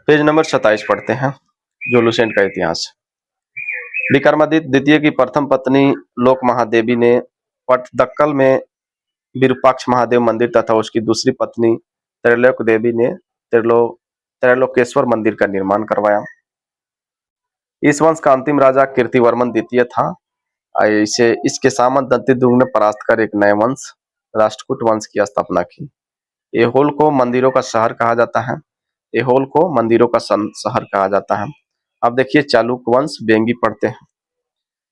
Page number 27 पढ़ते हैं। जो लुसेंट का इतिहास। विक्रमादित्य द्वितीय की प्रथम पत्नी लोक महादेवी ने पट्टदकल में विरूपाक्ष महादेव मंदिर तथा उसकी दूसरी पत्नी त्रैलोक देवी ने त्रैलोकेश्वर मंदिर का निर्माण करवाया। इस वंश का अंतिम राजा कीर्तिवर्मन द्वितीय था। इसे इसके सामंत दंतिदुर्ग ने परास्त कर एक नए वंश राष्ट्रकूट वंश की स्थापना की। एहोल को मंदिरों का शहर कहा जाता है। एहोल को मंदिरों का शहर कहा जाता है। अब देखिए चालुक्य वंश बेंगी पढ़ते हैं।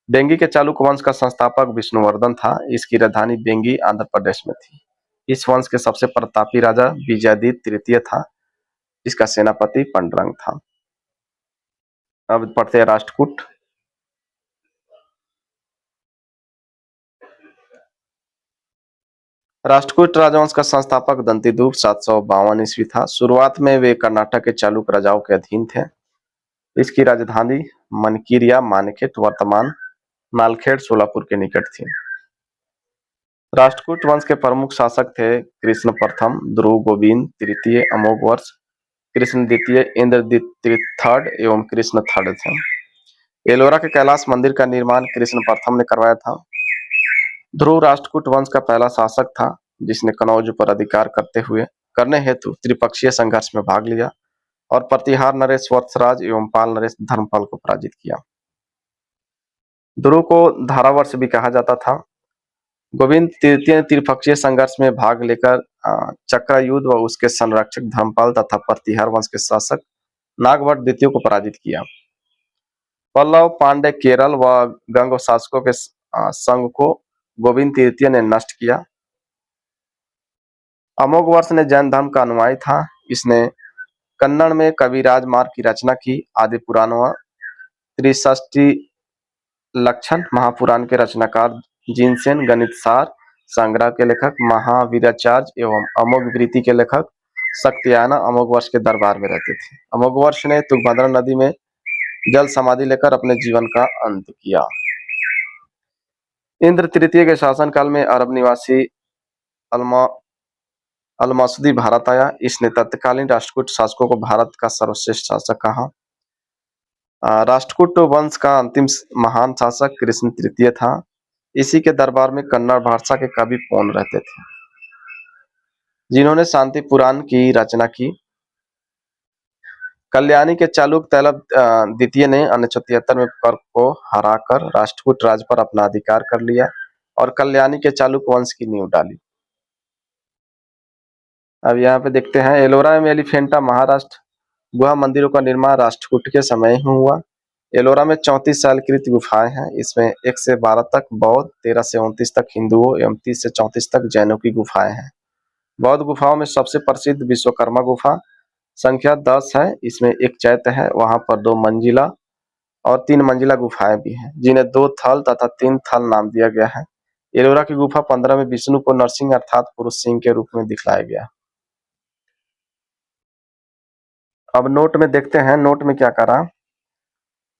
बेंगी के चालुक्य वंश का संस्थापक विष्णुवर्धन था। इसकी राजधानी बेंगी आंध्र प्रदेश में थी। इस वंश के सबसे प्रतापी राजा विजयादित्य तृतीय था। इसका सेनापति पंडरंग था। अब पढ़ते हैं राष्ट्रकूट। राष्ट्रकूट राजवंश का संस्थापक दंतिदुर्ग 752 ईस्वी था। शुरुआत में वे कर्नाटक के चालुक्य राजाओं के अधीन थे। इसकी राजधानी मनकीर मानेकेट वर्तमान नालखेड़ सोलापुर के निकट थी। राष्ट्रकूट वंश के प्रमुख शासक थे कृष्ण प्रथम, ध्रुव गोविंद तृतीय, अमोघवर्ष, कृष्ण द्वितीय, इंद्रदीप थर्ड एवं कृष्ण थर्ड थे। एलोरा के कैलाश मंदिर का निर्माण कृष्ण प्रथम ने करवाया था। ध्रुव राष्ट्रकूट वंश का पहला शासक था जिसने कनौज पर अधिकार करने हेतु त्रिपक्षीय संघर्ष में भाग लिया और प्रतिहार नरेश वत्सराज एवं पाल नरेश धर्मपाल को पराजित किया। ध्रुव को धारावर्ष भी कहा जाता था। गोविंद तृतीय ने त्रिपक्षीय संघर्ष में भाग लेकर चक्रयुद्ध व उसके संरक्षक धर्मपाल तथा प्रतिहार वंश के शासक नागवट द्वितीय को पराजित किया। पल्लव, पांड्य, केरल व गंग शासकों के संघ को गोविंद तृतीय ने नष्ट किया। अमोघवर्ष ने जैन धर्म का अनुयायी था। इसने कन्नड़ में कविराज मार्ग की रचना की। आदि पुराण व त्रिषष्टि लक्षण महापुराण के रचनाकार जिनसेन, गणितसार संग्रह के लेखक महावीराचार्य एवं अमोघवृत्ति के लेखक शक्तियाना अमोघवर्ष के दरबार में रहते थे। अमोघवर्ष ने तुंगभद्रा नदी में जल समाधि लेकर अपने जीवन का अंत किया। इंद्र तृतीय के शासनकाल में अरब निवासी अलमसदी भारत आया। इसने तत्कालीन राष्ट्रकूट शासकों को भारत का सर्वश्रेष्ठ शासक कहा। राष्ट्रकूट वंश का अंतिम महान शासक कृष्ण तृतीय था। इसी के दरबार में कन्नड़ भाषा के कवि पौन रहते थे जिन्होंने शांति पुराण की रचना की। कल्याणी के चालुक्य तैलव द्वितीय ने 973 में कर्क को हराकर राष्ट्रकूट राज पर अपना अधिकार कर लिया और कल्याणी के चालुक्य वंश की नींव डाली। अब यहाँ पे देखते हैं एलोरा में एलिफेंटा महाराष्ट्र गुहा मंदिरों का निर्माण राष्ट्रकूट के समय ही हुआ। एलोरा में 34 शैलकृत गुफाएं हैं। इसमें 1 से 12 तक बौद्ध, 13 से 29 तक हिंदुओं एवं 30 से 34 तक जैनों की गुफाएं हैं। बौद्ध गुफाओं में सबसे प्रसिद्ध विश्वकर्मा गुफा संख्या 10 है। इसमें एक चैत्य है, वहां पर 2 मंजिला और 3 मंजिला गुफाएं भी हैं जिन्हें 2 थल तथा 3 थल नाम दिया गया है। एलोरा की गुफा 15 में विष्णु को नरसिंह अर्थात पुरुष सिंह के रूप में दिखलाया गया। अब नोट में देखते हैं, नोट में क्या करा।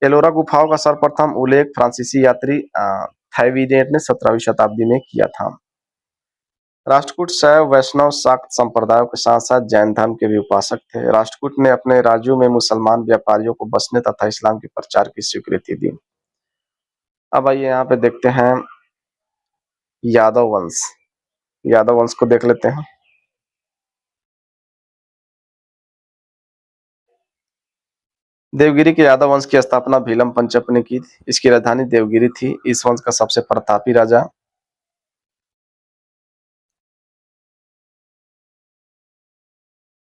एलोरा गुफाओं का सर्वप्रथम उल्लेख फ्रांसीसी यात्री थाइवीनेट ने 17वीं शताब्दी में किया था। राष्ट्रकूट शैव, वैष्णव, शाक्त संप्रदायों के साथ साथ जैन धर्म के भी उपासक थे। राष्ट्रकूट ने अपने राज्यों में मुसलमान व्यापारियों को बसने तथा इस्लाम के प्रचार की स्वीकृति दी। अब आइए यहाँ पे देखते हैं यादव वंश। यादव वंश को देख लेते हैं। देवगिरी के यादव वंश की स्थापना भीलम पंचप ने की। इसकी राजधानी देवगिरी थी। इस वंश का सबसे प्रतापी राजा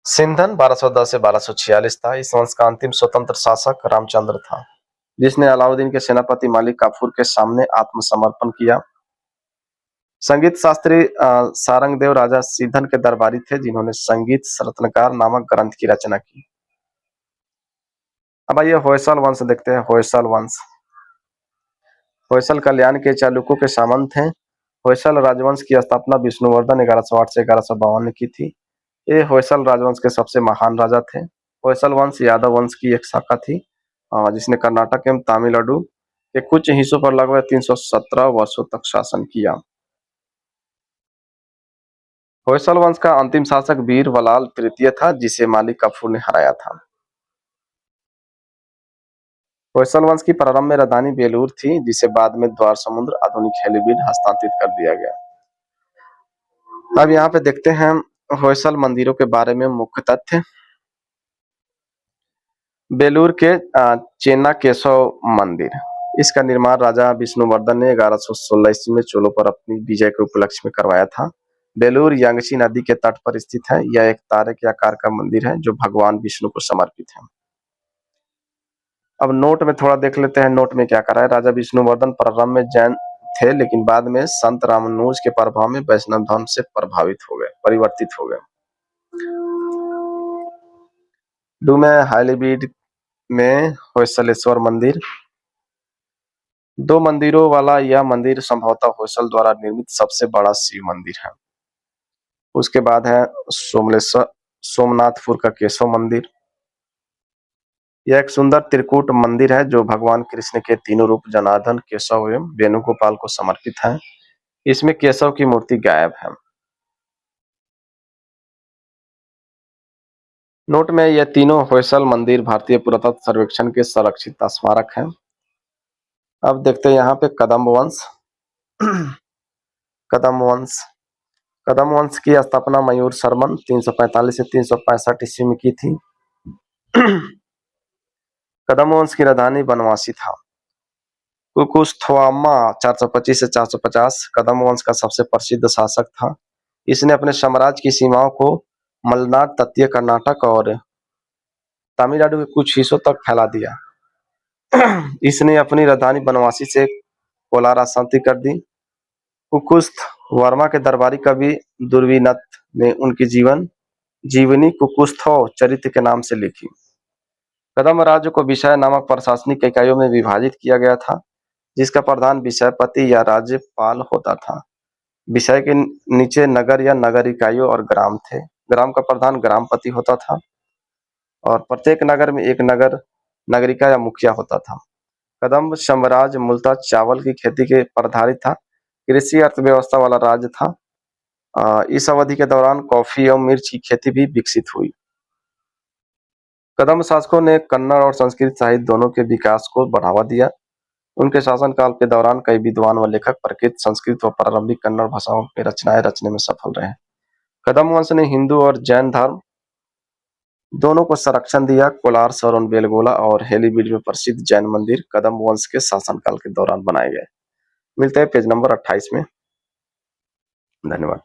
सिंधन 1210 से 1246 था। इस वंश का अंतिम स्वतंत्र शासक रामचंद्र था जिसने अलाउद्दीन के सेनापति मालिक काफूर के सामने आत्मसमर्पण किया। संगीत शास्त्री सारंगदेव राजा सिंधन के दरबारी थे जिन्होंने संगीत रत्नकार नामक ग्रंथ की रचना की। अब आइए होयसल वंश देखते हैं। होयसल वंश। होयसल कल्याण के चालुक्यों के सामंत हैं। होयसल राजवंश की स्थापना विष्णुवर्धन 1108 से 1152 ने की थी। ये होयसल राजवंश के सबसे महान राजा थे। होयसल वंश यादव वंश की एक शाखा थी जिसने कर्नाटक एवं तमिलनाडु के कुछ हिस्सों पर लगभग 317 वर्षों तक शासन किया। होयसल वंश का अंतिम शासक वीर बलाल तृतीय था जिसे मालिक काफूर ने हराया था। होयसल वंश की प्रारंभ में राजधानी बेलूर थी, जिसे बाद में द्वार समुद्र आधुनिक हेलीबीड हस्तांतरित कर दिया गया। अब यहाँ पे देखते हैं होयसल मंदिरों के बारे में मुख्य तथ्य। बेलूर के चेन्ना केशव मंदिर, इसका निर्माण राजा विष्णुवर्धन ने 1116 ईस्वी में चोलों पर अपनी विजय के उपलक्ष्य में करवाया था। बेलूर यांगची नदी के तट पर स्थित है। यह एक तारे के आकार का मंदिर है जो भगवान विष्णु को समर्पित है। अब नोट में थोड़ा देख लेते हैं, नोट में क्या करा है। राजा विष्णुवर्धन प्रारंभ में जैन थे, लेकिन बाद में संत रामानुज के प्रभाव में वैष्णव धर्म से परिवर्तित हो गए। डूमे हाइलीबीड में होयसलेश्वर मंदिर, 2 मंदिरों वाला यह मंदिर संभवतः होयसल द्वारा निर्मित सबसे बड़ा शिव मंदिर है। उसके बाद है सोमनाथपुर का केशव मंदिर। यह एक सुंदर त्रिकूट मंदिर है जो भगवान कृष्ण के तीनों रूप जनार्दन, केशव एवं वेणुगोपाल को समर्पित है। इसमें केशव की मूर्ति गायब है। नोट में यह तीनों होयसल मंदिर भारतीय पुरातत्व सर्वेक्षण के संरक्षित स्मारक हैं। अब देखते हैं यहाँ पे कदम्ब वंश। कदम्ब वंश की स्थापना मयूर शर्मन 345 से 365 ईस्वी में की थी। कदम्ब वंश की राजधानी बनवासी था। कुकुस्थोआमा 425 से 450 कदम्ब वंश का सबसे प्रसिद्ध शासक था। इसने अपने साम्राज्य की सीमाओं को मलनाड, तटीय कर्नाटक और तमिलनाडु के कुछ हिस्सों तक फैला दिया। इसने अपनी राजधानी बनवासी से कोलार शांति कर दी। कुकुस्थ वर्मा के दरबारी कवि दुर्विनत ने उनकी जीवनी कुकुस्थो चरित्र के नाम से लिखी। कदम्ब राज्य को विषय नामक प्रशासनिक इकाइयों में विभाजित किया गया था, जिसका प्रधान विषयपति या राज्यपाल होता था। विषय के नीचे नगर या नगर इकाइयों और ग्राम थे। ग्राम का प्रधान ग्रामपति होता था और प्रत्येक नगर में एक नगरिका या मुखिया होता था। कदम्ब साम्राज्य मूलतः चावल की खेती के पर आधारित था। कृषि अर्थव्यवस्था वाला राज्य था। इस अवधि के दौरान कॉफी एवं मिर्च की खेती भी विकसित हुई। कदम्ब शासकों ने कन्नड़ और संस्कृत साहित्य दोनों के विकास को बढ़ावा दिया। उनके शासनकाल के दौरान कई विद्वान व लेखक प्राकृत, संस्कृत व प्रारंभिक कन्नड़ भाषाओं में रचनाएं रचने में सफल रहे। कदम्ब वंश ने हिंदू और जैन धर्म दोनों को संरक्षण दिया। कोलार, सरौन बेलगोला और हेलीबीड में प्रसिद्ध जैन मंदिर कदम्ब वंश के शासनकाल के दौरान बनाए गए। मिलते हैं पेज नंबर 28 में। धन्यवाद।